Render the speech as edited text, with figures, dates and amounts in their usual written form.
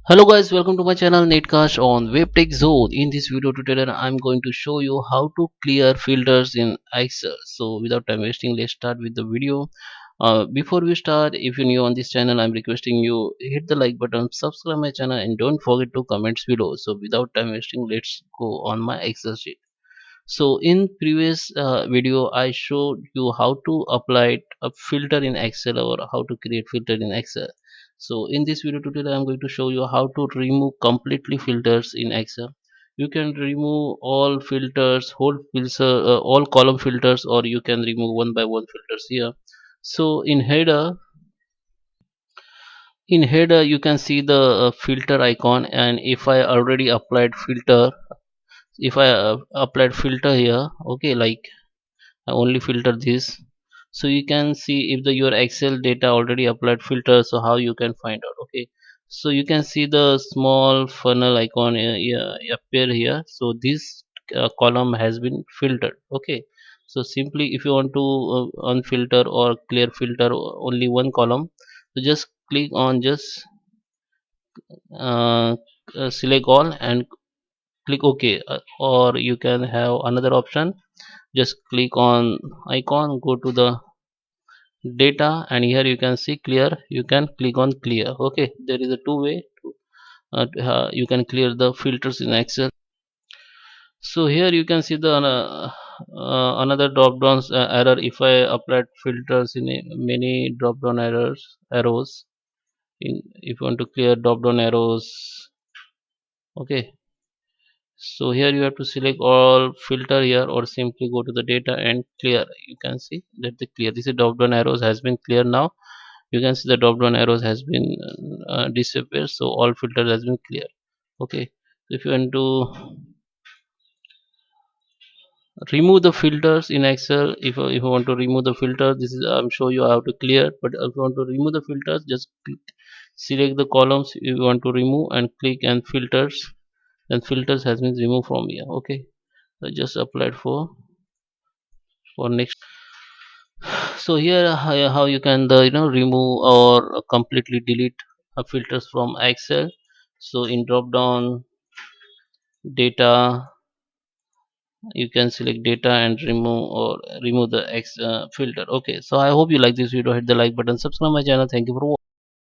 Hello guys, welcome to my channel Netcast on WebTech Zone. In this video tutorial, I'm going to show you how to clear filters in Excel. So without time wasting, let's start with the video. Before we start, if you're new on this channel, I'm requesting you hit the like button, subscribe my channel, and don't forget to comments below. So without time wasting, let's go on my Excel sheet. So in previous video I showed you how to apply a filter in Excel or how to create filter in Excel. So in this video tutorial I'm going to show you how to remove completely filters in Excel. You can remove all filters, whole filter, all column filters, or you can remove one by one filters here. So in header you can see the filter icon, and if I already applied filter, if I applied filter here, okay, like I only filter this. So you can see if the your Excel data already applied filter, so how you can find out. Okay, so you can see the small funnel icon appear here. So this column has been filtered. Okay, so simply if you want to unfilter or clear filter only one column, so just click on just uh, select all and click OK. Or you can have another option, just click on icon, go to the data, and here you can see clear. You can click on clear. Okay, there is a two way to, you can clear the filters in Excel. So here you can see the another drop down error. If I applied filters in many drop down arrows, in if you want to clear drop down arrows, okay, so here you have to select all filter here, or simply go to the data and clear. You can see that the clear, this is drop down arrows has been clear. Now you can see the drop down arrows has been disappeared, so all filters has been clear. Okay, so if you want to remove the filters in Excel, if you want to remove the filter, this is I'm show you how to clear. But if you want to remove the filters, just select the columns you want to remove and click and filters, and filters has been removed from here. Okay, so just applied for next. So here how you can remove or completely delete filters from Excel. So in drop down data, you can select data and remove the X filter. Okay, so I hope you like this video. Hit the like button, subscribe my channel. Thank you for watching.